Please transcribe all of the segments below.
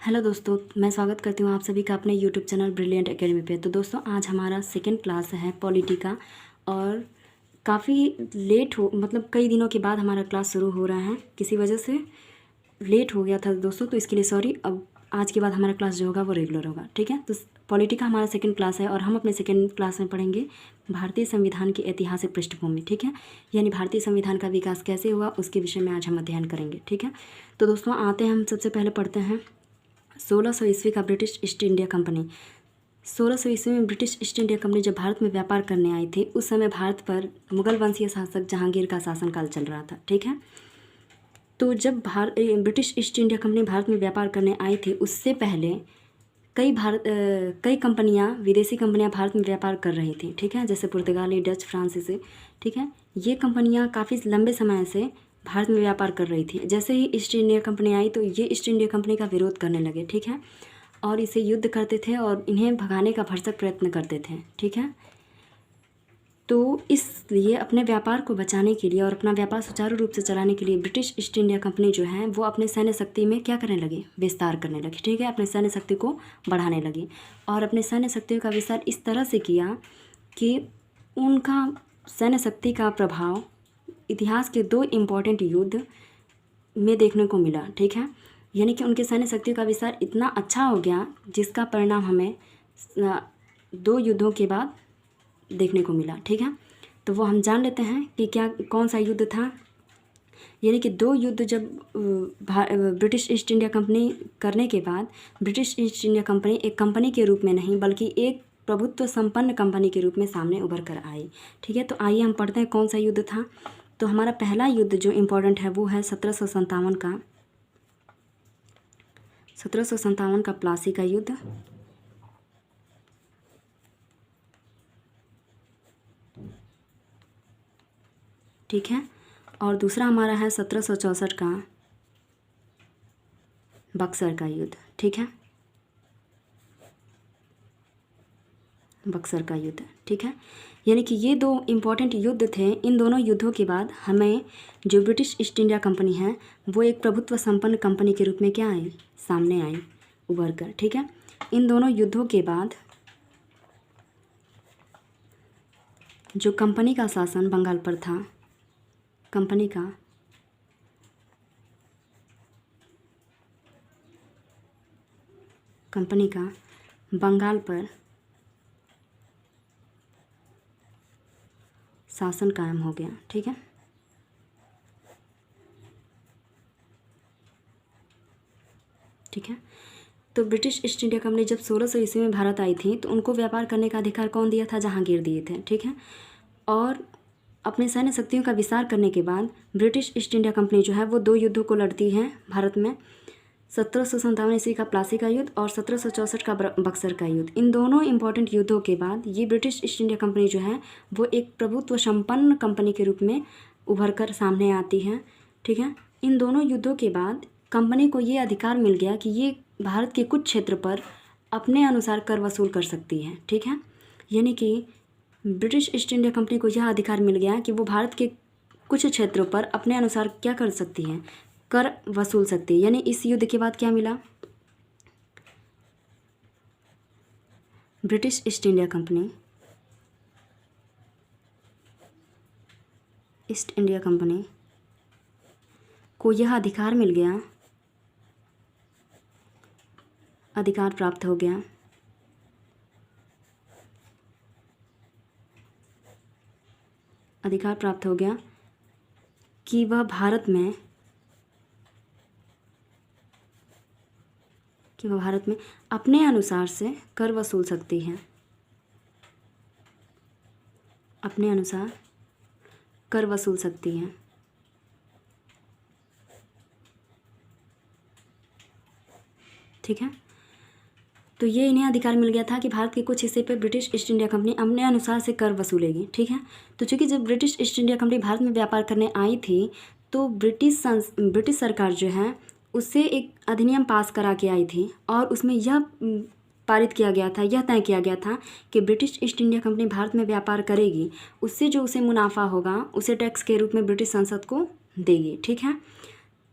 Hello दोस्तों, मैं स्वागत करती हूँ आप सभी का अपने यूट्यूब चैनल ब्रिलियंट एकेडमी पे। तो दोस्तों, आज हमारा सेकंड क्लास है पॉलिटी का और काफ़ी लेट हो मतलब कई दिनों के बाद हमारा क्लास शुरू हो रहा है। किसी वजह से लेट हो गया था दोस्तों, तो इसके लिए सॉरी। अब आज के बाद हमारा क्लास जो होगा वो रेगुलर होगा, ठीक है। तो पॉलिटी का हमारा सेकंड क्लास है और हम अपने सेकंड क्लास में पढ़ेंगे भारतीय संविधान की ऐतिहासिक पृष्ठभूमि, ठीक है। यानी भारतीय संविधान का विकास कैसे हुआ उसके विषय में आज हम अध्ययन करेंगे, ठीक है। तो दोस्तों आते हैं, हम सबसे पहले पढ़ते हैं 1600 ईस्वी का ब्रिटिश ईस्ट इंडिया कंपनी। 1600 ईस्वी में ब्रिटिश ईस्ट इंडिया कंपनी जब भारत में व्यापार करने आई थी, उस समय भारत पर मुगल वंशीय शासक जहांगीर का शासनकाल चल रहा था, ठीक है। तो जब British east India company Bharat में व्यापार करने आई थी, उससे पहले कई कंपनियां, विदेशी कंपनियां भारत में व्यापार कर रही थी, ठीक है। जैसे पुर्तगाली, डच, फ्रांसीसी, ठीक है। ये कंपनियां काफ़ी लंबे समय से भारत में व्यापार कर रही थी। जैसे ही ईस्ट इंडिया कंपनी आई तो ये ईस्ट इंडिया कंपनी का विरोध करने लगे, ठीक है। और इसे युद्ध करते थे और इन्हें भगाने का भरसक प्रयत्न करते थे, ठीक है। तो इसलिए अपने व्यापार को बचाने के लिए और अपना व्यापार सुचारू रूप से चलाने के लिए ब्रिटिश ईस्ट इंडिया कंपनी जो है वो अपने सैन्य शक्ति में क्या करने लगी, विस्तार करने लगी, ठीक है। अपने सैन्य शक्ति को बढ़ाने लगी और अपने सैन्य शक्ति का विस्तार इस तरह से किया कि उनका सैन्य शक्ति का प्रभाव इतिहास के दो इम्पॉर्टेंट युद्ध में देखने को मिला, ठीक है। यानी कि उनके सैन्य शक्ति का विस्तार इतना अच्छा हो गया जिसका परिणाम हमें दो युद्धों के बाद देखने को मिला, ठीक है। तो वो हम जान लेते हैं कि कौन सा युद्ध था। यानी कि दो युद्ध जब ब्रिटिश ईस्ट इंडिया कंपनी करने के बाद ब्रिटिश ईस्ट इंडिया कंपनी एक कंपनी के रूप में नहीं बल्कि एक प्रभुत्व संपन्न कंपनी के रूप में सामने उभर कर आई, ठीक है। तो आइए हम पढ़ते हैं कौन सा युद्ध था। तो हमारा पहला युद्ध जो इम्पोर्टेंट है वो है 1757 का, 1757 का प्लासी का युद्ध, ठीक है। और दूसरा हमारा है 1764 का बक्सर का युद्ध, ठीक है। बक्सर का युद्ध, ठीक है। यानी कि ये दो इम्पॉर्टेंट युद्ध थे। इन दोनों युद्धों के बाद हमें जो ब्रिटिश ईस्ट इंडिया कंपनी है वो एक प्रभुत्व संपन्न कंपनी के रूप में क्या आई, सामने आई उभर कर, ठीक है। इन दोनों युद्धों के बाद जो कंपनी का शासन बंगाल पर था, कंपनी का बंगाल पर शासन कायम हो गया, ठीक है। ठीक है। तो ब्रिटिश ईस्ट इंडिया कंपनी जब 1600 ईस्वी में भारत आई थी तो उनको व्यापार करने का अधिकार कौन दिया था, जहांगीर दिए थे, ठीक है। और अपने सैन्य शक्तियों का विस्तार करने के बाद ब्रिटिश ईस्ट इंडिया कंपनी जो है वो दो युद्धों को लड़ती है भारत में, 1757 ईस्वी का प्लासी का युद्ध और 1764 का बक्सर का युद्ध। इन दोनों इंपॉर्टेंट युद्धों के बाद ये ब्रिटिश ईस्ट इंडिया कंपनी जो है वो एक प्रभुत्व संपन्न कंपनी के रूप में उभर कर सामने आती है, ठीक है। इन दोनों युद्धों के बाद कंपनी को ये अधिकार मिल गया कि ये भारत के कुछ क्षेत्र पर अपने अनुसार कर वसूल कर सकती है, ठीक है। यानी कि ब्रिटिश ईस्ट इंडिया कंपनी को यह अधिकार मिल गया कि वो भारत के कुछ क्षेत्रों पर अपने अनुसार क्या कर सकती है, कर वसूल सकती है। यानी इस युद्ध के बाद क्या मिला, ब्रिटिश ईस्ट इंडिया कंपनी को यह अधिकार मिल गया, अधिकार प्राप्त हो गया कि वह भारत में अपने अनुसार से कर वसूल सकती है, अपने अनुसार कर वसूल सकती है, ठीक है। तो ये इन्हें अधिकार मिल गया था कि भारत के कुछ हिस्से पर ब्रिटिश ईस्ट इंडिया कंपनी अपने अनुसार से कर वसूलेगी, ठीक है। तो चूंकि जब British east India company Bharat में व्यापार करने आई थी तो ब्रिटिश सरकार जो है उससे एक अधिनियम पास करा के आई थी और उसमें यह पारित किया गया था, यह तय किया गया था कि British east India company Bharat में व्यापार करेगी, उससे जो उसे मुनाफा होगा उसे टैक्स के रूप में ब्रिटिश संसद को देगी, ठीक है।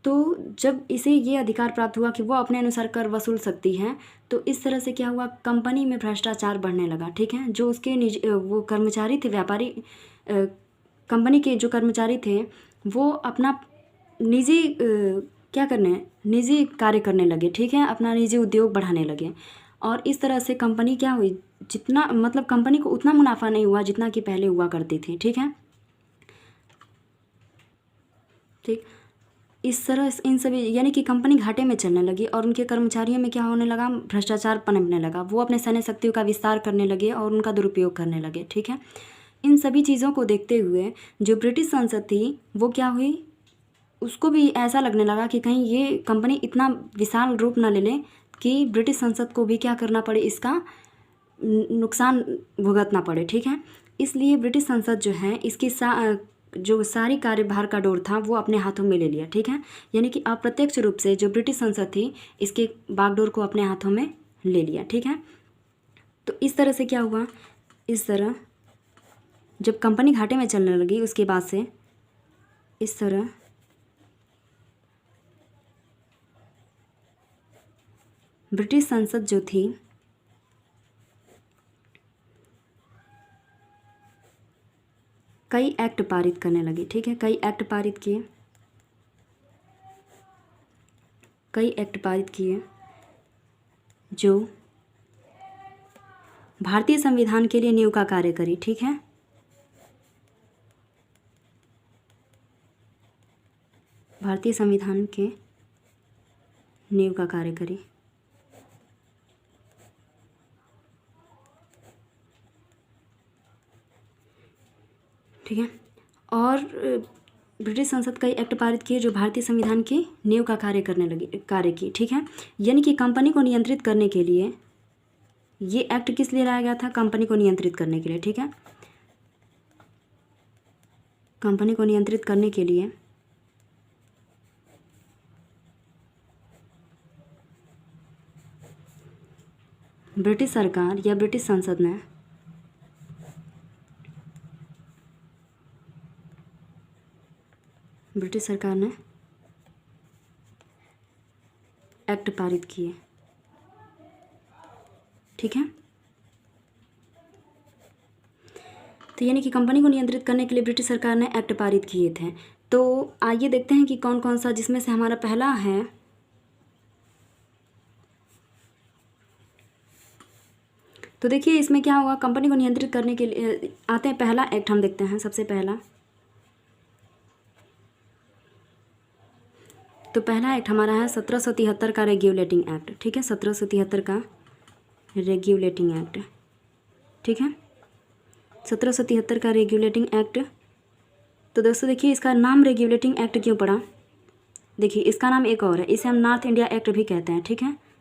तो जब इसे ये अधिकार प्राप्त हुआ कि वो अपने अनुसार कर वसूल सकती है, तो इस तरह से क्या हुआ, कंपनी में भ्रष्टाचार बढ़ने लगा। ठीक है, जो उसके निज वो कर्मचारी थे, व्यापारी कंपनी के जो कर्मचारी थे, वो अपना निजी क्या करने निजी कार्य करने लगे। ठीक है, अपना निजी उद्योग बढ़ाने लगे, और इस तरह से कंपनी क्या हुई, जितना मतलब कंपनी को उतना मुनाफा नहीं हुआ जितना कि पहले हुआ करती थी। ठीक है, ठीक, इस तरह इन सभी यानी कि कंपनी घाटे में चलने लगी, और उनके कर्मचारियों में क्या होने लगा, भ्रष्टाचार पनपने लगा। वो अपने सैन्य शक्तियों का विस्तार करने लगे और उनका दुरुपयोग करने लगे। ठीक है, इन सभी चीज़ों को देखते हुए जो ब्रिटिश संसद थी वो क्या हुई, उसको भी ऐसा लगने लगा कि कहीं ये कंपनी इतना विशाल रूप ना ले ले कि ब्रिटिश संसद को भी क्या करना पड़े, इसका नुकसान भुगतना पड़े। ठीक है, इसलिए ब्रिटिश संसद जो है इसकी जो सारी कार्यभार का डोर था वो अपने हाथों में ले लिया। ठीक है, यानी कि अप्रत्यक्ष रूप से जो ब्रिटिश संसद थी इसके बागडोर को अपने हाथों में ले लिया। ठीक है, तो इस तरह से क्या हुआ, इस तरह जब कंपनी घाटे में चलने लगी उसके बाद से इस तरह ब्रिटिश संसद जो थी कई एक्ट पारित करने लगी। ठीक है, कई एक्ट पारित किए जो भारतीय संविधान के लिए नींव का कार्य करी। ठीक है, भारतीय संविधान के नींव का कार्य करी। ठीक है, और ब्रिटिश संसद कई एक्ट पारित किए जो भारतीय संविधान की नींव का कार्य की। ठीक है, यानी कि कंपनी को नियंत्रित करने के लिए ये एक्ट किस लिए लाया गया था, कंपनी को नियंत्रित करने के लिए। ठीक है, कंपनी को नियंत्रित करने के लिए ब्रिटिश सरकार या ब्रिटिश संसद ने ब्रिटिश सरकार ने एक्ट पारित किए। ठीक है, तो यानी कि कंपनी को नियंत्रित करने के लिए ब्रिटिश सरकार ने एक्ट पारित किए थे। तो आइए देखते हैं कि कौन कौन सा, जिसमें से हमारा पहला है तो देखिए इसमें क्या होगा, कंपनी को नियंत्रित करने के लिए आते हैं, पहला एक्ट हम देखते हैं। सबसे पहला तो पहला एक्ट हमारा है 1773 का रेगुलेटिंग एक्ट। ठीक है, 1773 का रेगुलेटिंग एक्ट। ठीक है, 1773 का रेगुलेटिंग एक्ट। तो दोस्तों देखिए इसका नाम रेगुलेटिंग एक्ट क्यों पड़ा, देखिए इसका नाम एक और है, इसे हम नॉर्थ इंडिया एक्ट भी कहते हैं। ठीक है,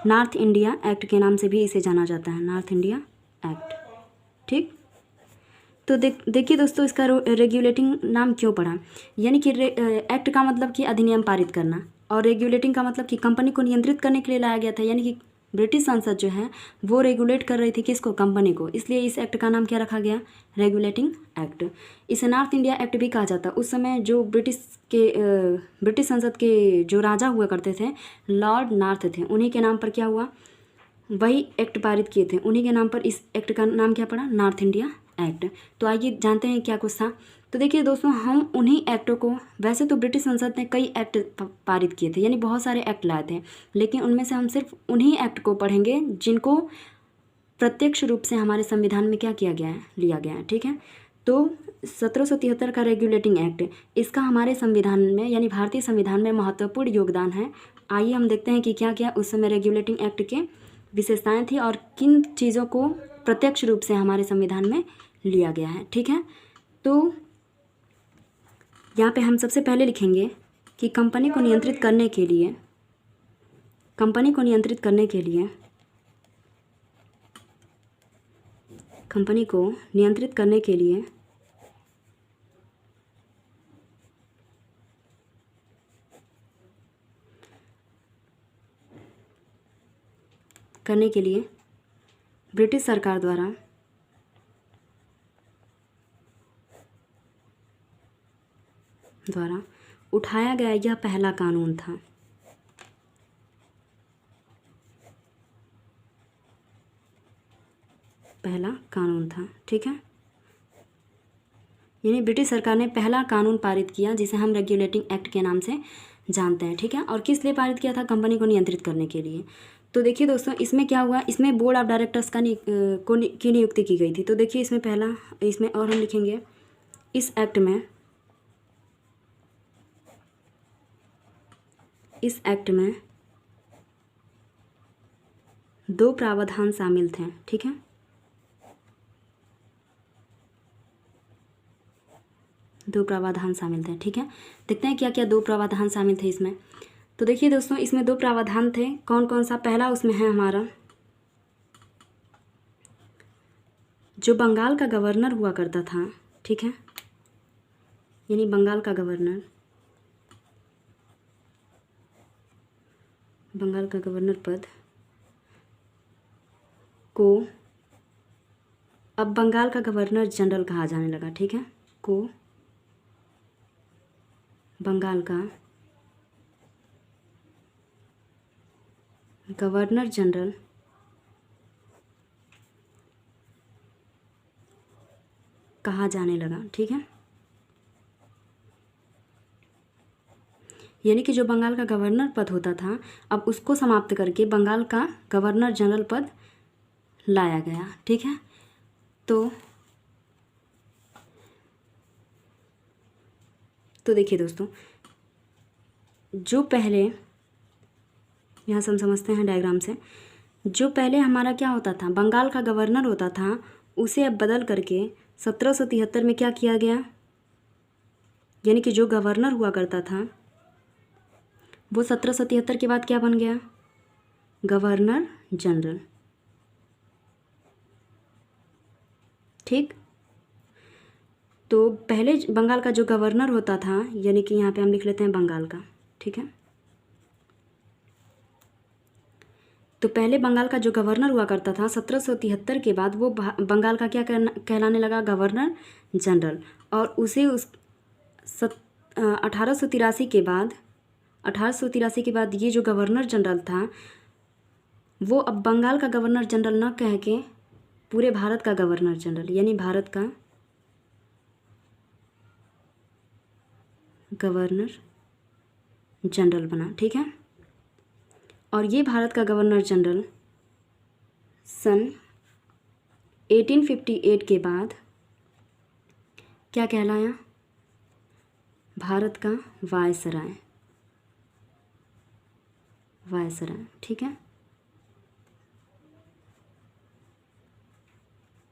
नॉर्थ इंडिया एक्ट के नाम से भी इसे जाना जाता है, नॉर्थ इंडिया एक्ट। ठीक, तो देखिए दोस्तों इसका रेगुलेटिंग नाम क्यों पड़ा, यानी कि एक्ट का मतलब कि अधिनियम पारित करना, और रेगुलेटिंग का मतलब कि कंपनी को नियंत्रित करने के लिए लाया गया था। यानी कि ब्रिटिश संसद जो है वो रेगुलेट कर रही थी किसको, कंपनी को, इसलिए इस एक्ट का नाम क्या रखा गया, रेगुलेटिंग एक्ट। इसे नॉर्थ इंडिया एक्ट भी कहा जाता है। उस समय जो ब्रिटिश संसद के जो राजा हुआ करते थे, लॉर्ड नॉर्थ थे, उन्हीं के नाम पर क्या हुआ, वही एक्ट पारित किए थे, उन्हीं के नाम पर इस एक्ट का नाम क्या पड़ा, नॉर्थ इंडिया एक्ट। तो आइए जानते हैं क्या कुछ था। तो देखिए दोस्तों, हम उन्हीं एक्टों को, वैसे तो ब्रिटिश संसद ने कई एक्ट पारित किए थे, यानी बहुत सारे एक्ट लाए थे, लेकिन उनमें से हम सिर्फ उन्हीं एक्ट को पढ़ेंगे जिनको प्रत्यक्ष रूप से हमारे संविधान में क्या किया गया है, लिया गया है। ठीक है, तो 1773 का रेगुलेटिंग एक्ट, इसका हमारे संविधान में यानी भारतीय संविधान में महत्वपूर्ण योगदान है। आइए हम देखते हैं कि क्या क्या उस समय रेगुलेटिंग एक्ट के विशेषताएं थी और किन चीज़ों को प्रत्यक्ष रूप से हमारे संविधान में लिया गया है। ठीक है, तो यहाँ पे हम सबसे पहले लिखेंगे कि कंपनी को नियंत्रित करने के लिए कंपनी को नियंत्रित करने के लिए ब्रिटिश सरकार द्वारा उठाया गया यह पहला कानून था। पहला कानून था, ठीक है। यानी ब्रिटिश सरकार ने पहला कानून पारित किया जिसे हम रेगुलेटिंग एक्ट के नाम से जानते हैं, ठीक है। और किस लिए पारित किया था? कंपनी को नियंत्रित करने के लिए। तो देखिए दोस्तों, इसमें क्या हुआ, इसमें बोर्ड ऑफ डायरेक्टर्स की नियुक्ति की गई थी। तो देखिए इसमें पहला, इसमें और हम लिखेंगे इस एक्ट में 2 प्रावधान शामिल थे, ठीक है। 2 प्रावधान शामिल थे, ठीक है। देखते हैं क्या क्या 2 प्रावधान शामिल थे इसमें। तो देखिए दोस्तों, इसमें 2 प्रावधान थे। कौन कौन सा? पहला उसमें है हमारा, जो बंगाल का गवर्नर हुआ करता था, ठीक है, यानी बंगाल का गवर्नर पद को अब बंगाल का गवर्नर जनरल कहा जाने लगा, ठीक है। को बंगाल का गवर्नर जनरल कहा जाने लगा, ठीक है। यानी कि जो बंगाल का गवर्नर पद होता था, अब उसको समाप्त करके बंगाल का गवर्नर जनरल पद लाया गया, ठीक है। तो देखिए दोस्तों, जो पहले, यहाँ से हम समझते हैं डायग्राम से, जो पहले हमारा क्या होता था, बंगाल का गवर्नर होता था, उसे अब बदल करके 1773 में क्या किया गया, यानी कि जो गवर्नर हुआ करता था वो 1773 के बाद क्या बन गया? गवर्नर जनरल, ठीक। तो पहले बंगाल का जो गवर्नर होता था, यानी कि यहाँ पे हम लिख लेते हैं बंगाल का, ठीक है। तो पहले बंगाल का जो गवर्नर हुआ करता था 1773 के बाद वो बंगाल का क्या कहलाने लगा? Governor general. और उसे 1883 के बाद ये जो गवर्नर जनरल था वो अब बंगाल का गवर्नर जनरल न कह के पूरे भारत का गवर्नर जनरल, यानी भारत का गवर्नर जनरल बना, ठीक है। और ये भारत का गवर्नर जनरल सन 1858 के बाद क्या कहलाया? भारत का वायसराय, ठीक है।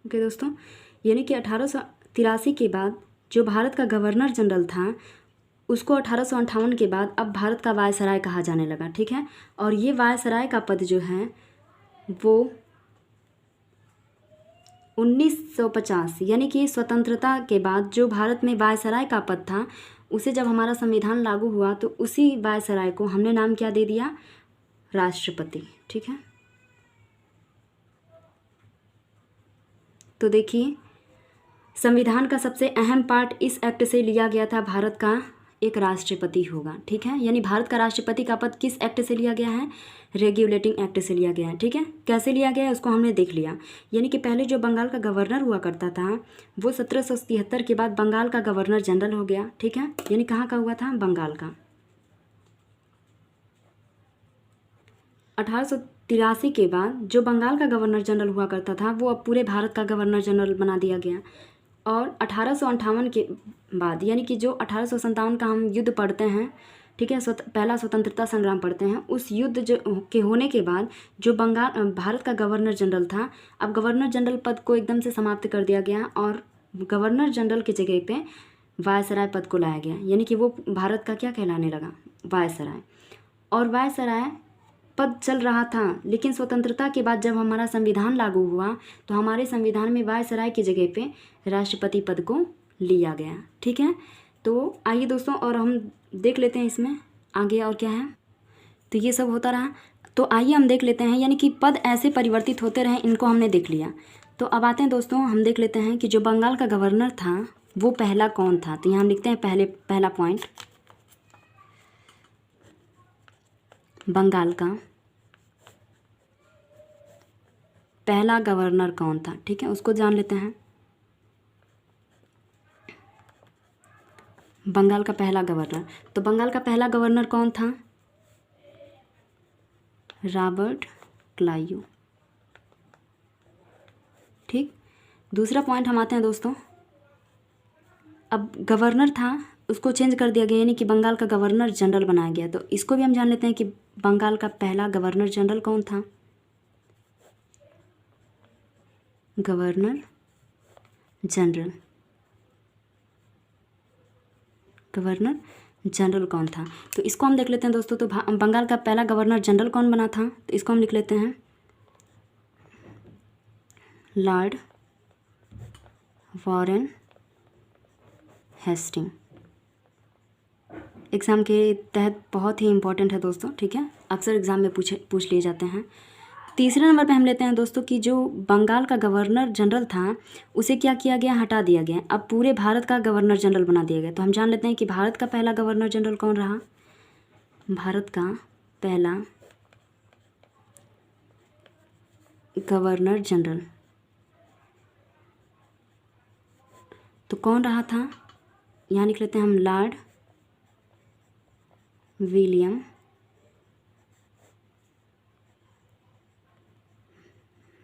ओके दोस्तों, यानी कि 1883 के बाद जो भारत का गवर्नर जनरल था उसको 1858 के बाद अब भारत का वायसराय कहा जाने लगा, ठीक है। और ये वायसराय का पद जो है वो 1950 यानी कि स्वतंत्रता के बाद जो भारत में वायसराय का पद था उसे जब हमारा संविधान लागू हुआ तो उसी वायसराय को हमने नाम क्या दे दिया? राष्ट्रपति, ठीक है। तो देखिए, संविधान का सबसे अहम पार्ट इस एक्ट से लिया गया था, भारत का एक राष्ट्रपति होगा, ठीक है। यानी भारत का राष्ट्रपति का पद किस एक्ट से लिया गया है? रेगुलेटिंग एक्ट से लिया गया है, ठीक है। कैसे लिया गया है उसको हमने देख लिया। यानी कि पहले जो बंगाल का गवर्नर हुआ करता था वो 1773 के बाद बंगाल का गवर्नर जनरल हो गया, ठीक है। यानी कहाँ का हुआ था? बंगाल का। 1883 के बाद जो बंगाल का गवर्नर जनरल हुआ करता था वो अब पूरे भारत का गवर्नर जनरल बना दिया गया। और 1858 के बाद, यानी कि जो 1857 का हम युद्ध पढ़ते हैं, ठीक है, पहला स्वतंत्रता संग्राम पढ़ते हैं, उस युद्ध जो के होने के बाद जो भारत का गवर्नर जनरल था, अब गवर्नर जनरल पद को एकदम से समाप्त कर दिया गया और गवर्नर जनरल की जगह पे वायसराय पद को लाया गया। यानी कि वो भारत का क्या कहलाने लगा? वायसराय। और वायसराय पद चल रहा था, लेकिन स्वतंत्रता के बाद जब हमारा संविधान लागू हुआ तो हमारे संविधान में वायसराय की जगह पे राष्ट्रपति पद को लिया गया, ठीक है। तो आइए दोस्तों, और हम देख लेते हैं इसमें आगे और क्या है। तो ये सब होता रहा, तो आइए हम देख लेते हैं। यानी कि पद ऐसे परिवर्तित होते रहे, इनको हमने देख लिया। तो अब आते हैं दोस्तों, हम देख लेते हैं कि जो बंगाल का गवर्नर था वो पहला कौन था। तो यहाँ हम लिखते हैं पहला पॉइंट, बंगाल का पहला गवर्नर कौन था? ठीक है, उसको जान लेते हैं। बंगाल का पहला गवर्नर, तो बंगाल का पहला गवर्नर कौन था? Robert Clive. ठीक, दूसरा पॉइंट हम आते हैं दोस्तों। अब गवर्नर था, उसको चेंज कर दिया गया, यानी कि बंगाल का गवर्नर जनरल बनाया गया। तो इसको भी हम जान लेते हैं कि बंगाल का पहला गवर्नर जनरल कौन था? गवर्नर जनरल, गवर्नर जनरल कौन था? तो इसको हम देख लेते हैं दोस्तों। तो बंगाल का पहला गवर्नर जनरल कौन बना था? तो इसको हम लिख लेते हैं लॉर्ड वॉरेन हेस्टिंग। एग्ज़ाम के तहत बहुत ही इंपॉर्टेंट है दोस्तों। ठीक है, अक्सर एग्ज़ाम में पूछ लिए जाते हैं। तीसरे नंबर पे हम लेते हैं दोस्तों कि जो बंगाल का गवर्नर जनरल था उसे क्या किया गया? हटा दिया गया। अब पूरे भारत का गवर्नर जनरल बना दिया गया। तो हम जान लेते हैं कि भारत का पहला गवर्नर जनरल कौन रहा? भारत का पहला गवर्नर जनरल तो कौन रहा था? यहाँ लिख लेते हैं हम लॉर्ड विलियम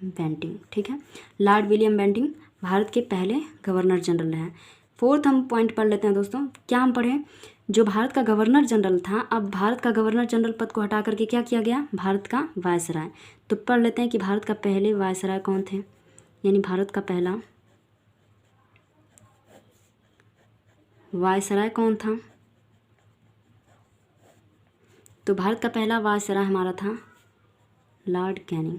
बेंटिंग। ठीक है, लॉर्ड विलियम बेंटिंग भारत के पहले गवर्नर जनरल हैं। फोर्थ हम पॉइंट पढ़ लेते हैं दोस्तों। क्या हम पढ़ें? जो भारत का गवर्नर जनरल था, अब भारत का गवर्नर जनरल पद को हटा करके क्या किया गया? भारत का वायसराय। तो पढ़ लेते हैं कि भारत का पहले वायसराय कौन थे, यानी भारत का पहला वायसराय कौन था? तो भारत का पहला वायसराय हमारा था लॉर्ड कैनिंग।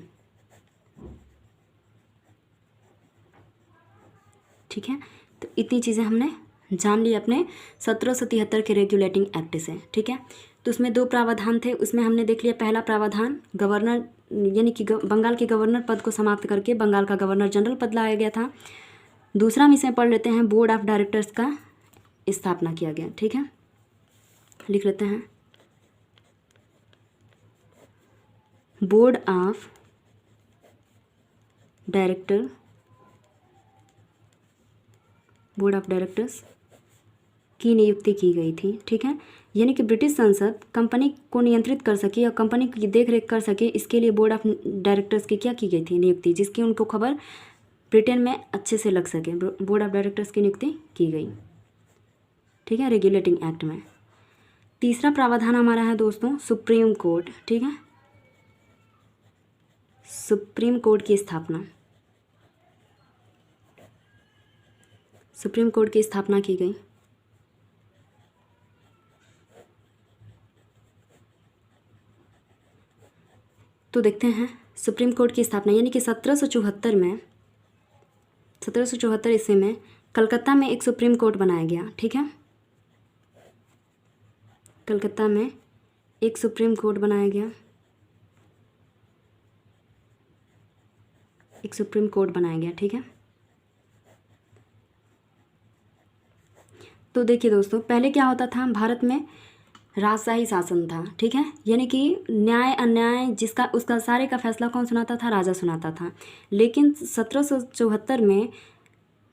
ठीक है, तो इतनी चीज़ें हमने जान ली अपने 1773 के रेगुलेटिंग एक्ट से। ठीक है, तो उसमें दो प्रावधान थे। उसमें हमने देख लिया पहला प्रावधान, गवर्नर यानी कि बंगाल के गवर्नर पद को समाप्त करके बंगाल का गवर्नर जनरल पद लाया गया था। दूसरा हम इसमें पढ़ लेते हैं, बोर्ड ऑफ डायरेक्टर्स का स्थापना किया गया। ठीक है, लिख लेते हैं board of director, board of directors की नियुक्ति की गई थी। ठीक है, यानी कि ब्रिटिश संसद कंपनी को नियंत्रित कर सके और कंपनी की देखरेख कर सके, इसके लिए बोर्ड ऑफ डायरेक्टर्स की क्या की गई थी? नियुक्ति, जिसकी उनको खबर ब्रिटेन में अच्छे से लग सके। बोर्ड ऑफ डायरेक्टर्स की नियुक्ति की गई। ठीक है, रेगुलेटिंग एक्ट में। तीसरा प्रावधान हमारा है दोस्तों सुप्रीम कोर्ट। ठीक है, सुप्रीम कोर्ट की स्थापना, सुप्रीम कोर्ट की स्थापना की गई। तो देखते हैं सुप्रीम कोर्ट की स्थापना, यानी कि 1774 में, 1774 ईस्वी में कलकत्ता में एक सुप्रीम कोर्ट बनाया गया। ठीक है, कलकत्ता में एक सुप्रीम कोर्ट बनाया गया, एक सुप्रीम कोर्ट बनाया गया। ठीक है, तो देखिए दोस्तों, पहले क्या होता था? भारत में राजशाही शासन था। ठीक है, यानी कि न्याय अन्याय जिसका उसका सारे का फैसला कौन सुनाता था? राजा सुनाता था। लेकिन 1774 में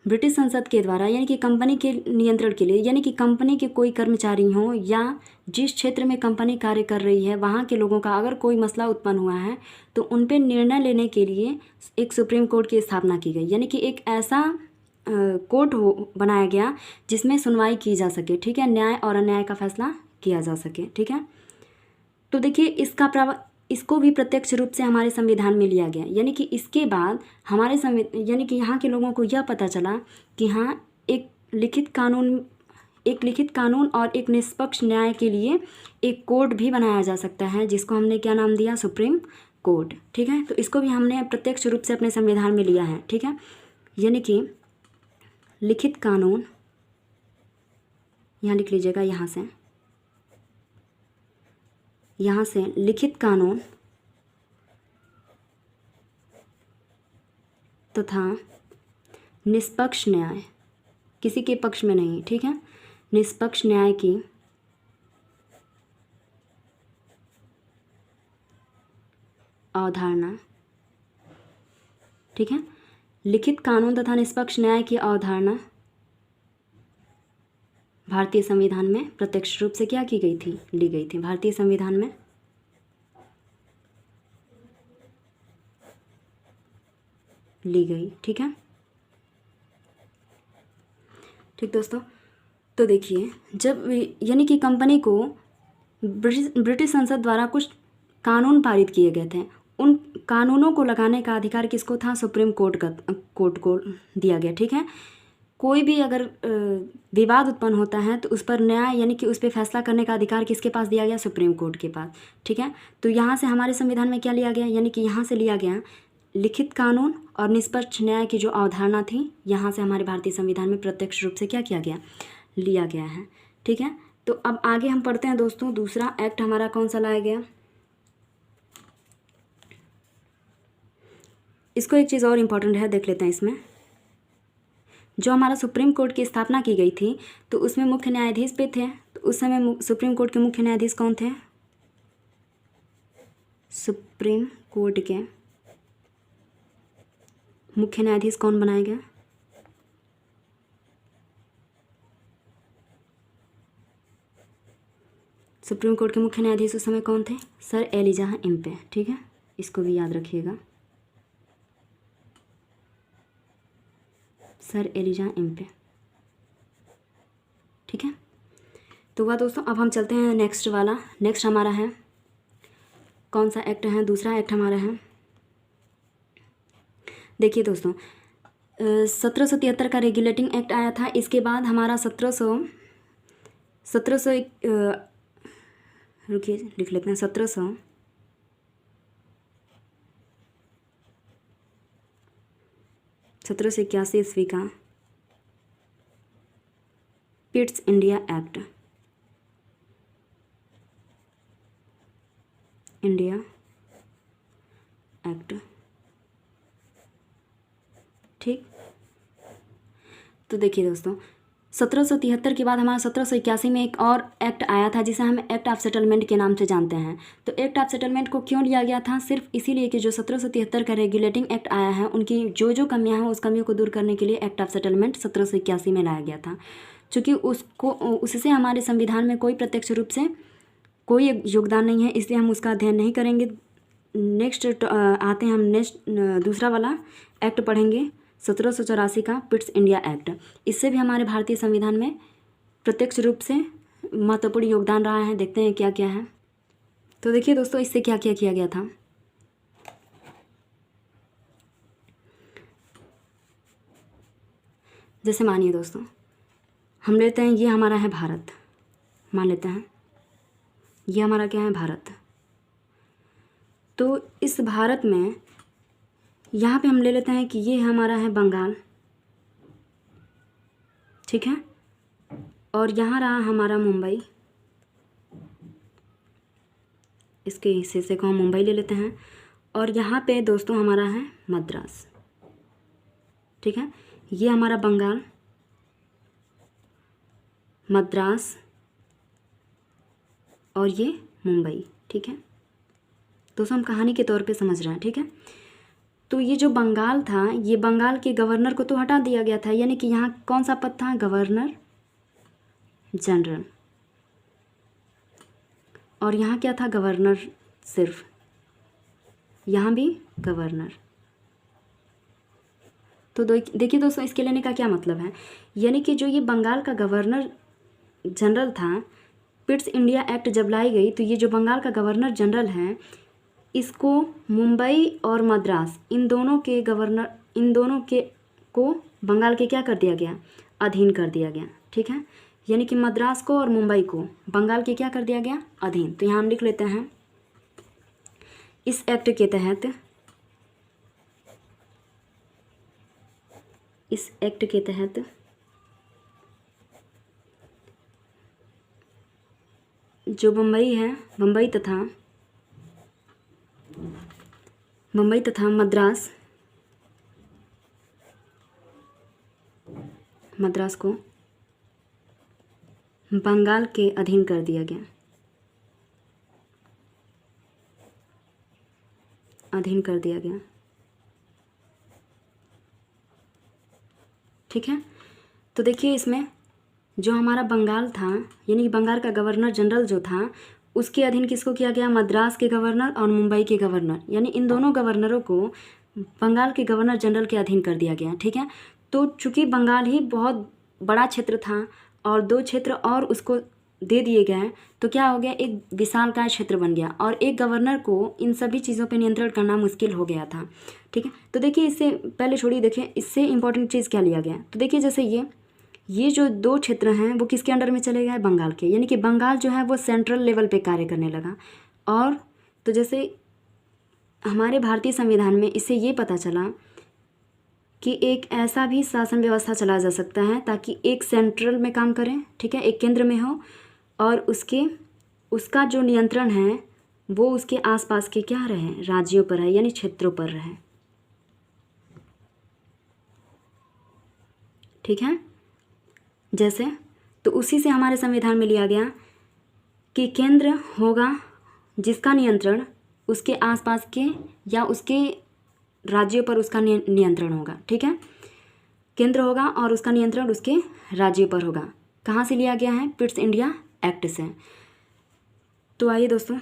ब्रिटिश संसद के द्वारा, यानी कि कंपनी के नियंत्रण के लिए, यानी कि कंपनी के कोई कर्मचारी हों या जिस क्षेत्र में कंपनी कार्य कर रही है वहाँ के लोगों का अगर कोई मसला उत्पन्न हुआ है तो उन पर निर्णय लेने के लिए एक सुप्रीम कोर्ट की स्थापना की गई। यानी कि एक ऐसा कोर्ट बनाया गया जिसमें सुनवाई की जा सके। ठीक है, न्याय और अन्याय का फैसला किया जा सके। ठीक है, तो देखिए इसको भी प्रत्यक्ष रूप से हमारे संविधान में लिया गया। यानी कि इसके बाद हमारे यानी कि यहाँ के लोगों को यह पता चला कि हाँ, एक लिखित कानून और एक निष्पक्ष न्याय के लिए एक कोर्ट भी बनाया जा सकता है, जिसको हमने क्या नाम दिया? Supreme court. ठीक है, तो इसको भी हमने प्रत्यक्ष रूप से अपने संविधान में लिया है। ठीक है, यानी कि लिखित कानून, यहाँ लिख लीजिएगा, यहाँ से लिखित कानून तथा निष्पक्ष न्याय, किसी के पक्ष में नहीं। ठीक है, निष्पक्ष न्याय की अवधारणा, ठीक है। लिखित कानून तथा निष्पक्ष न्याय की अवधारणा भारतीय संविधान में प्रत्यक्ष रूप से क्या की गई थी, ली गई थी। भारतीय संविधान में ली गई, ठीक है। ठीक दोस्तों, तो देखिए, जब यानी कि कंपनी को ब्रिटिश संसद द्वारा कुछ कानून पारित किए गए थे, उन कानूनों को लगाने का अधिकार किसको था, सुप्रीम कोर्ट को दिया गया, ठीक है। कोई भी अगर विवाद उत्पन्न होता है तो उस पर न्याय यानी कि उस पर फैसला करने का अधिकार किसके पास दिया गया, सुप्रीम कोर्ट के पास, ठीक है। तो यहाँ से हमारे संविधान में क्या लिया गया, यानी कि यहाँ से लिया गया लिखित कानून और निष्पक्ष न्याय की जो अवधारणा थी, यहाँ से हमारे भारतीय संविधान में प्रत्यक्ष रूप से क्या किया गया, लिया गया है, ठीक है। तो अब आगे हम पढ़ते हैं दोस्तों, दूसरा एक्ट हमारा कौन सा लाया गया। इसको एक चीज़ और इम्पॉर्टेंट है, देख लेते हैं। इसमें जो हमारा सुप्रीम कोर्ट की स्थापना की गई थी, तो उसमें मुख्य न्यायाधीश भी थे। तो उस समय सुप्रीम कोर्ट के मुख्य न्यायाधीश कौन थे, सुप्रीम कोर्ट के मुख्य न्यायाधीश कौन बनाए गए, सुप्रीम कोर्ट के मुख्य न्यायाधीश उस समय कौन थे, सर एलिजा एम्पे, ठीक है। इसको भी याद रखिएगा, सर एलिजा एम्पे, ठीक है। तो वह दोस्तों, अब हम चलते हैं नेक्स्ट वाला। नेक्स्ट हमारा है कौन सा एक्ट है, दूसरा एक्ट हमारा है, देखिए दोस्तों, 1773 का रेगुलेटिंग एक्ट आया था। इसके बाद हमारा 1700 रुकिए लिख लेते हैं, 1781 ईस्वी का पिट्स इंडिया एक्ट, ठीक। तो देखिए दोस्तों, 1773 के बाद हमारा 1781 में एक और एक्ट आया था, जिसे हम एक्ट ऑफ सेटलमेंट के नाम से जानते हैं। तो एक्ट ऑफ सेटलमेंट को क्यों लिया गया था, सिर्फ इसीलिए कि जो 1773 का रेगुलेटिंग एक्ट आया है, उनकी जो जो कमियां हैं उस कमियों को दूर करने के लिए एक्ट ऑफ सेटलमेंट 1781 में लाया गया था। चूँकि उससे हमारे संविधान में कोई प्रत्यक्ष रूप से कोई योगदान नहीं है, इसलिए हम उसका अध्ययन नहीं करेंगे। नेक्स्ट आते हैं हम दूसरा वाला एक्ट पढ़ेंगे, 1784 का पिट्स इंडिया एक्ट। इससे भी हमारे भारतीय संविधान में प्रत्यक्ष रूप से महत्वपूर्ण योगदान रहा है। देखते हैं क्या क्या है। तो देखिए दोस्तों, इससे क्या क्या किया गया था। जैसे मानिए दोस्तों, हम लेते हैं ये हमारा है भारत, मान लेते हैं ये हमारा क्या है, भारत। तो इस भारत में यहाँ पे हम ले लेते हैं कि ये हमारा है बंगाल, ठीक है। और यहाँ रहा हमारा मुंबई, इसके हिस्से से को हम मुंबई ले लेते हैं। और यहाँ पे दोस्तों हमारा है मद्रास, ठीक है। ये हमारा बंगाल, मद्रास और ये मुंबई, ठीक है। दोस्तों हम कहानी के तौर पे समझ रहे हैं, ठीक है। तो ये जो बंगाल था, ये बंगाल के गवर्नर को तो हटा दिया गया था, यानी कि यहाँ कौन सा पद था, गवर्नर जनरल। और यहाँ क्या था, गवर्नर, सिर्फ यहाँ भी गवर्नर। तो देखिए दोस्तों, इसके लेने का क्या मतलब है, यानी कि जो ये बंगाल का गवर्नर जनरल था, पिट्स इंडिया एक्ट जब लाई गई, तो ये जो बंगाल का गवर्नर जनरल है, इसको मुंबई और मद्रास, इन दोनों के को बंगाल के क्या कर दिया गया, अधीन कर दिया गया, ठीक है। यानी कि मद्रास को और मुंबई को बंगाल के क्या कर दिया गया, अधीन। तो यहाँ हम लिख लेते हैं, इस एक्ट के तहत जो बम्बई है, बम्बई तथा मद्रास को बंगाल के अधीन कर दिया गया, अधीन कर दिया गया। ठीक है, तो देखिए इसमें जो हमारा बंगाल था, यानी कि बंगाल का गवर्नर जनरल जो था, उसके अधीन किसको किया गया? मद्रास के गवर्नर और मुंबई के गवर्नर, यानी इन दोनों गवर्नरों को बंगाल के गवर्नर जनरल के अधीन कर दिया गया। ठीक है, तो चूंकि बंगाल ही बहुत बड़ा क्षेत्र था और 2 क्षेत्र और उसको दे दिए गए, तो क्या हो गया? एक विशालकाय क्षेत्र बन गया और एक गवर्नर को इन सभी चीज़ों पर नियंत्रण करना मुश्किल हो गया था। ठीक है, तो देखिए इससे पहले छोड़िए, देखिए इससे इंपॉर्टेंट चीज़ क्या लिया गया। तो देखिए जैसे ये जो 2 क्षेत्र हैं वो किसके अंडर में चले गए? बंगाल के, यानी कि बंगाल जो है वो सेंट्रल लेवल पे कार्य करने लगा। और तो जैसे हमारे भारतीय संविधान में इससे ये पता चला कि एक ऐसा भी शासन व्यवस्था चला जा सकता है ताकि एक सेंट्रल में काम करें, ठीक है, एक केंद्र में हो, और उसका जो नियंत्रण है वो उसके आसपास के क्या रहे? राज्यों पर है, यानी क्षेत्रों पर रहे। ठीक है, जैसे तो उसी से हमारे संविधान में लिया गया कि केंद्र होगा जिसका नियंत्रण उसके आसपास के या उसके राज्यों पर उसका नियंत्रण होगा। ठीक है, केंद्र होगा और उसका नियंत्रण उसके राज्यों पर होगा। कहाँ से लिया गया है? पिट्स इंडिया एक्ट से। तो आइए दोस्तों,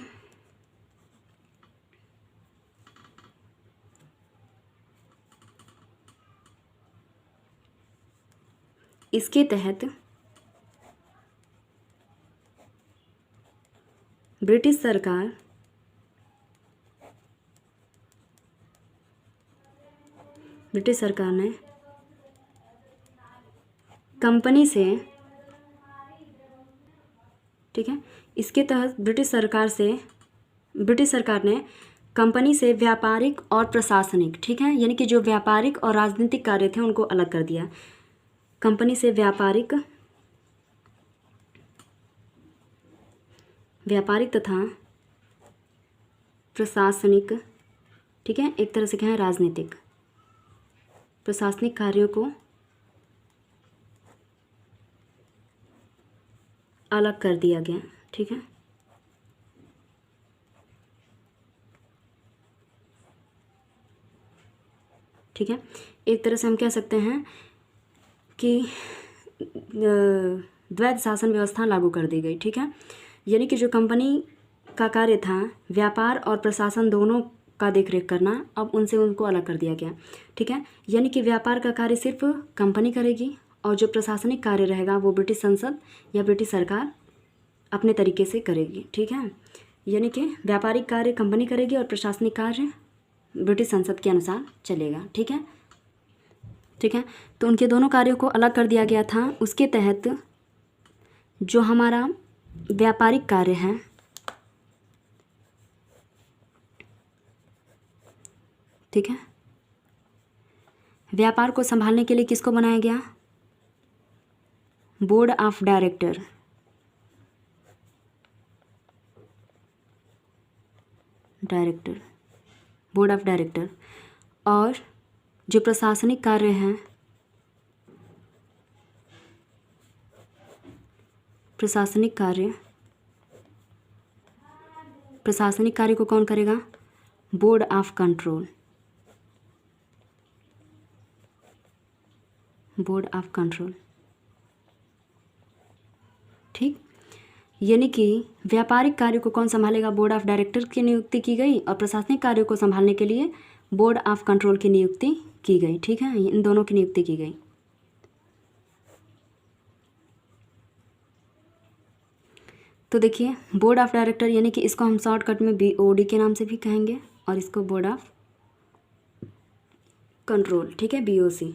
इसके तहत ब्रिटिश सरकार ने कंपनी से, ठीक है, इसके तहत ब्रिटिश सरकार ने कंपनी से व्यापारिक और प्रशासनिक, ठीक है, यानी कि जो व्यापारिक और राजनीतिक कार्य थे उनको अलग कर दिया। कंपनी से व्यापारिक तथा प्रशासनिक, ठीक है, एक तरह से क्या है? राजनीतिक प्रशासनिक कार्यों को अलग कर दिया गया। ठीक है, ठीक है, एक तरह से हम कह सकते हैं कि द्वैध शासन व्यवस्था लागू कर दी गई। ठीक है, यानी कि जो कंपनी का कार्य था व्यापार और प्रशासन दोनों का देखरेख करना, अब उनको अलग कर दिया गया। ठीक है, यानी कि व्यापार का कार्य सिर्फ कंपनी करेगी और जो प्रशासनिक कार्य रहेगा वो ब्रिटिश संसद या ब्रिटिश सरकार अपने तरीके से करेगी। ठीक है, यानी कि व्यापारिक कार्य कंपनी करेगी और प्रशासनिक कार्य ब्रिटिश संसद के अनुसार चलेगा। ठीक है, ठीक है, तो उनके दोनों कार्यों को अलग कर दिया गया था। उसके तहत जो हमारा व्यापारिक कार्य है, ठीक है, व्यापार को संभालने के लिए किसको बनाया गया? Board of director. Board of director. और जो प्रशासनिक कार्य हैं, प्रशासनिक कार्य को कौन करेगा? Board of control. ठीक, यानी कि व्यापारिक कार्य को कौन संभालेगा? बोर्ड ऑफ डायरेक्टर की नियुक्ति की गई और प्रशासनिक कार्यों को संभालने के लिए बोर्ड ऑफ कंट्रोल की नियुक्ति की गई। ठीक है, इन दोनों की नियुक्ति की गई। तो देखिए बोर्ड ऑफ डायरेक्टर, यानी कि इसको हम शॉर्टकट में BOD के नाम से भी कहेंगे और इसको बोर्ड ऑफ कंट्रोल, ठीक है, BOC।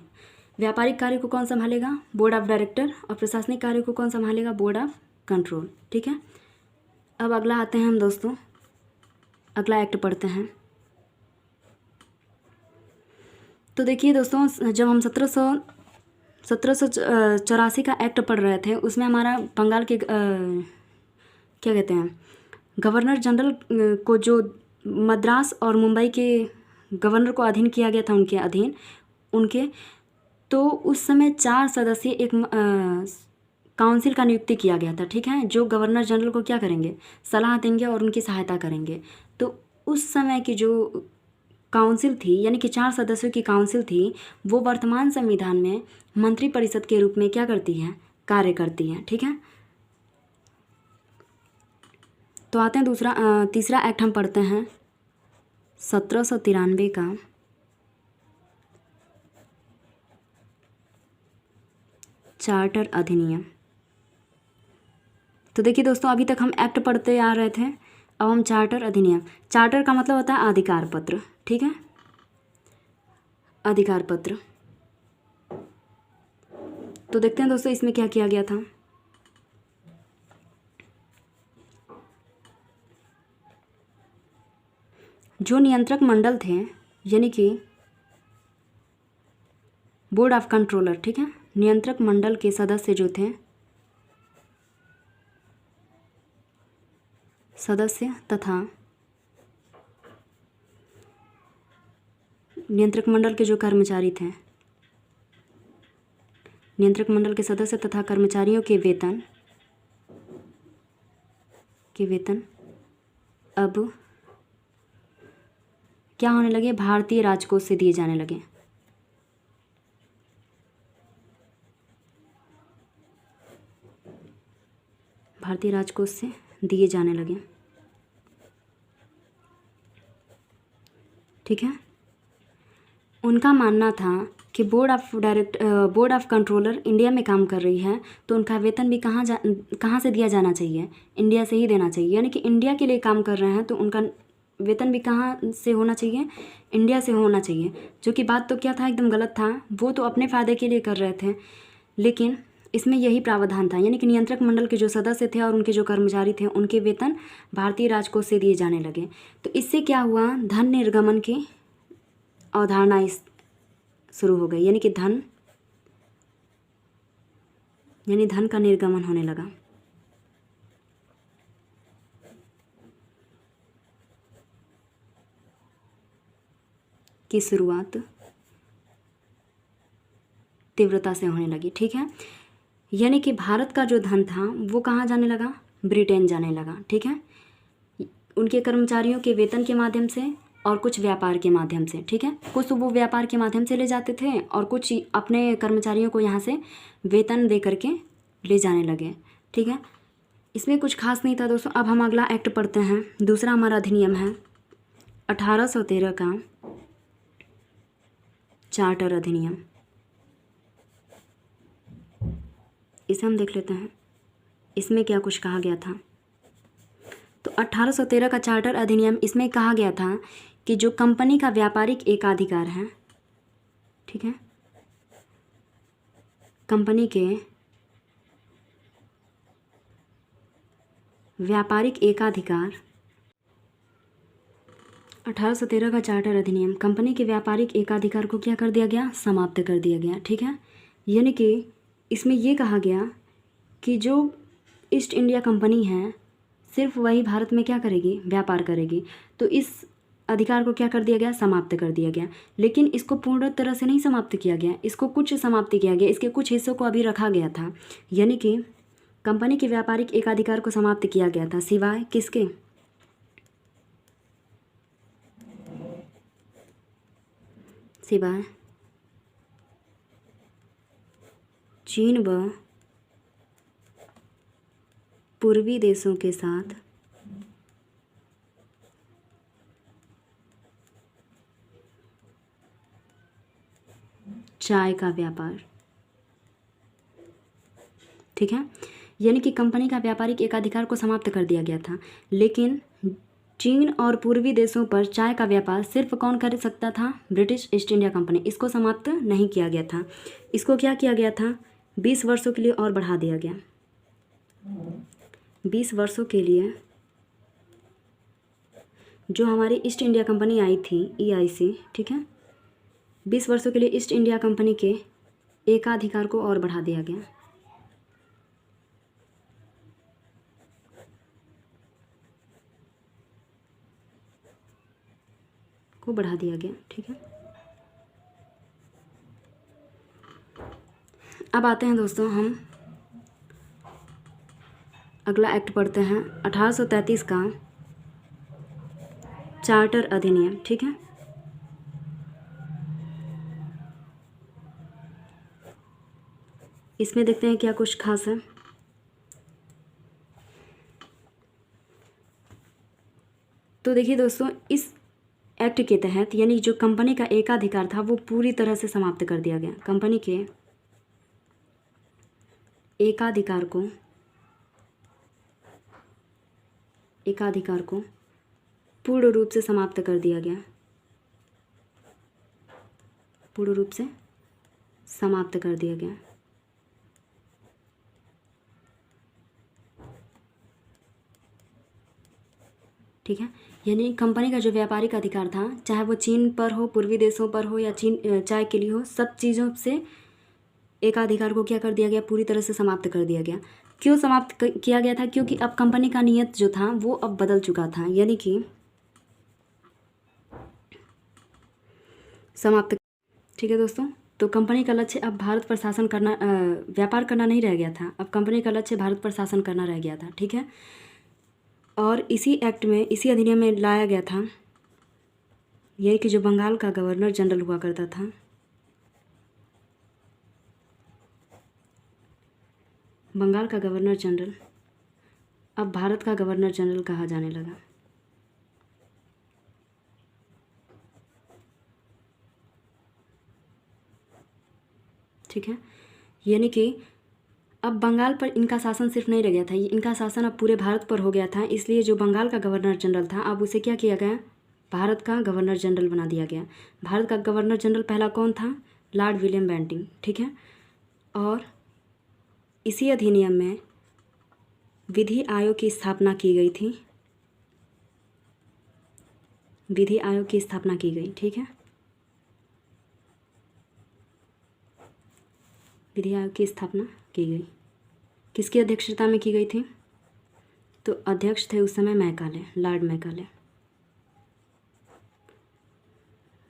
व्यापारिक कार्य को कौन संभालेगा? Board of director. और प्रशासनिक कार्य को कौन संभालेगा? Board of control. ठीक है, अब अगला आते हैं हम दोस्तों, अगला एक्ट पढ़ते हैं। तो देखिए दोस्तों, जब हम 1784 का एक्ट पढ़ रहे थे, उसमें हमारा बंगाल के क्या कहते हैं, गवर्नर जनरल को जो मद्रास और मुंबई के गवर्नर को अधीन किया गया था, उनके तो उस समय 4 सदस्यीय एक काउंसिल का नियुक्ति किया गया था। ठीक है, जो गवर्नर जनरल को क्या करेंगे? सलाह देंगे और उनकी सहायता करेंगे। तो उस समय की जो काउंसिल थी, यानी कि 4 सदस्यों की काउंसिल थी, वो वर्तमान संविधान में मंत्रिपरिषद के रूप में क्या करती है, कार्य करती है। ठीक है, तो आते हैं तीसरा एक्ट हम पढ़ते हैं 1793 का चार्टर अधिनियम। तो देखिए दोस्तों, अभी तक हम एक्ट पढ़ते आ रहे थे, अब हम चार्टर अधिनियम। चार्टर का मतलब होता है अधिकार पत्र। ठीक है, अधिकार पत्र। तो देखते हैं दोस्तों इसमें क्या किया गया था। जो नियंत्रक मंडल थे, यानी कि बोर्ड ऑफ कंट्रोलर, ठीक है, नियंत्रक मंडल के सदस्य जो थे, सदस्य तथा नियंत्रक मंडल के जो कर्मचारी थे, नियंत्रक मंडल के सदस्य तथा कर्मचारियों के वेतन अब क्या होने लगे, भारतीय राजकोष से दिए जाने लगे। भारतीय राजकोष से दिए जाने लगे। ठीक है, उनका मानना था कि बोर्ड ऑफ कंट्रोलर इंडिया में काम कर रही है, तो उनका वेतन भी कहाँ से दिया जाना चाहिए, इंडिया से ही देना चाहिए। यानी कि इंडिया के लिए काम कर रहे हैं तो उनका वेतन भी कहाँ से होना चाहिए, इंडिया से होना चाहिए। जो कि बात तो क्या था, एकदम गलत था। वो तो अपने फ़ायदे के लिए कर रहे थे, लेकिन इसमें यही प्रावधान था, यानी कि नियंत्रक मंडल के जो सदस्य थे और उनके जो कर्मचारी थे, उनके वेतन भारतीय राजकोष से दिए जाने लगे। तो इससे क्या हुआ, धन निर्गमन की अवधारणा शुरू हो गई, यानी कि धन का निर्गमन होने लगा। की शुरुआत तीव्रता से होने लगी। ठीक है, यानी कि भारत का जो धन था वो कहाँ जाने लगा, ब्रिटेन जाने लगा। ठीक है, उनके कर्मचारियों के वेतन के माध्यम से और कुछ व्यापार के माध्यम से। ठीक है, कुछ तो वो व्यापार के माध्यम से ले जाते थे और कुछ अपने कर्मचारियों को यहाँ से वेतन दे करके ले जाने लगे। ठीक है, इसमें कुछ खास नहीं था दोस्तों। अब हम अगला एक्ट पढ़ते हैं। दूसरा हमारा अधिनियम है 1813 का चार्टर अधिनियम। इसे हम देख लेते हैं, इसमें क्या कुछ कहा गया था। तो 1813 का चार्टर अधिनियम, इसमें कहा गया था कि जो कंपनी का व्यापारिक एकाधिकार है, ठीक है, कंपनी के व्यापारिक एकाधिकार, 1813 का चार्टर अधिनियम कंपनी के व्यापारिक एकाधिकार को क्या कर दिया गया, समाप्त कर दिया गया। ठीक है, यानी कि इसमें ये कहा गया कि जो ईस्ट इंडिया कंपनी है सिर्फ वही भारत में क्या करेगी, व्यापार करेगी। तो इस अधिकार को क्या कर दिया गया, समाप्त कर दिया गया। लेकिन इसको पूर्ण तरह से नहीं समाप्त किया गया, इसको कुछ समाप्त किया गया, इसके कुछ हिस्सों को अभी रखा गया था। यानी कि कंपनी के व्यापारिक एकाधिकार को समाप्त किया गया था, सिवाय किसके, सिवाय चीन व पूर्वी देशों के साथ चाय का व्यापार। ठीक है, यानी कि कंपनी का व्यापारिक एकाधिकार को समाप्त कर दिया गया था, लेकिन चीन और पूर्वी देशों पर चाय का व्यापार सिर्फ कौन कर सकता था, ब्रिटिश ईस्ट इंडिया कंपनी। इसको समाप्त नहीं किया गया था। इसको क्या किया गया था, 20 वर्षों के लिए और बढ़ा दिया गया। 20 वर्षों के लिए जो हमारी ईस्ट इंडिया कंपनी आई थी, EIC, ठीक है, 20 वर्षों के लिए ईस्ट इंडिया कंपनी के एकाधिकार को और बढ़ा दिया गया। ठीक है, अब आते हैं दोस्तों, हम अगला एक्ट पढ़ते हैं 1833 का चार्टर अधिनियम। ठीक है, इसमें देखते हैं क्या कुछ खास है। तो देखिए दोस्तों, इस एक्ट के तहत यानी जो कंपनी का एकाधिकार था वो पूरी तरह से समाप्त कर दिया गया। कंपनी के एकाधिकार को पूर्ण रूप से समाप्त कर दिया गया। पूर्ण रूप से समाप्त कर दिया गया। ठीक है, यानी कंपनी का जो व्यापारिक अधिकार था, चाहे वो चीन पर हो, पूर्वी देशों पर हो, या चीन चाय के लिए हो, सब चीज़ों से एकाधिकार को क्या कर दिया गया, पूरी तरह से समाप्त कर दिया गया। क्यों समाप्त किया गया था? क्योंकि अब कंपनी का नियत जो था वो अब बदल चुका था, यानी कि समाप्त। ठीक है दोस्तों, तो कंपनी का लक्ष्य अब भारत पर शासन करना, व्यापार करना नहीं रह गया था। अब कंपनी का लक्ष्य भारत पर शासन करना रह गया था। ठीक है, और इसी एक्ट में, इसी अधिनियम में लाया गया था यही कि जो बंगाल का गवर्नर जनरल हुआ करता था, बंगाल का गवर्नर जनरल अब भारत का गवर्नर जनरल कहा जाने लगा। ठीक है, यानी कि अब बंगाल पर इनका शासन सिर्फ नहीं रह गया था, इनका शासन अब पूरे भारत पर हो गया था। इसलिए जो बंगाल का गवर्नर जनरल था, अब उसे क्या किया गया, भारत का गवर्नर जनरल बना दिया गया। भारत का गवर्नर जनरल पहला कौन था? Lord William Bentinck. ठीक है, और इसी अधिनियम में विधि आयोग की स्थापना की गई थी। विधि आयोग की स्थापना की गई। ठीक है, विधि आयोग की स्थापना की गई। किसकी अध्यक्षता में की गई थी? तो अध्यक्ष थे उस समय मैकाले, लॉर्ड मैकाले।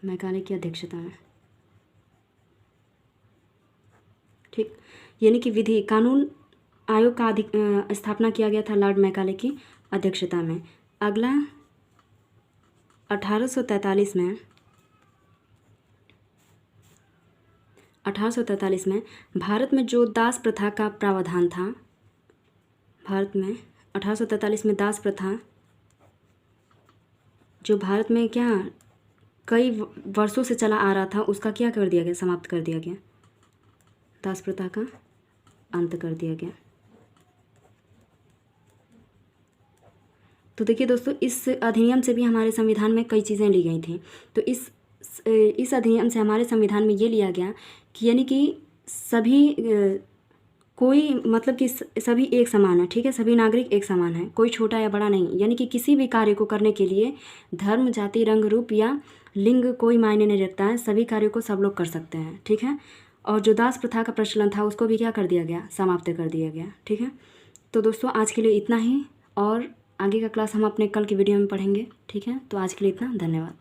मैकाले की अध्यक्षता में। ठीक, यानी कि विधि कानून आयोग का स्थापना किया गया था लॉर्ड मैकाले की अध्यक्षता में। अगला 1843 में भारत में जो दास प्रथा का प्रावधान था, भारत में 1843 में दास प्रथा जो भारत में क्या कई वर्षों से चला आ रहा था, उसका क्या कर दिया गया, समाप्त कर दिया गया। दास प्रथा का अंत कर दिया गया। तो देखिए दोस्तों, इस अधिनियम से भी हमारे संविधान में कई चीज़ें ली गई थी। तो इस अधिनियम से हमारे संविधान में ये लिया गया कि यानी कि सभी कोई मतलब कि सभी एक समान है। ठीक है, सभी नागरिक एक समान है, कोई छोटा या बड़ा नहीं। यानी कि किसी भी कार्य को करने के लिए धर्म, जाति, रंग, रूप या लिंग कोई मायने नहीं रखता है, सभी कार्यों को सब लोग कर सकते हैं। ठीक है, और जो दास प्रथा का प्रचलन था उसको भी क्या कर दिया गया, समाप्त कर दिया गया। ठीक है, तो दोस्तों आज के लिए इतना ही, और आगे का क्लास हम अपने कल की वीडियो में पढ़ेंगे। ठीक है, तो आज के लिए इतना, धन्यवाद।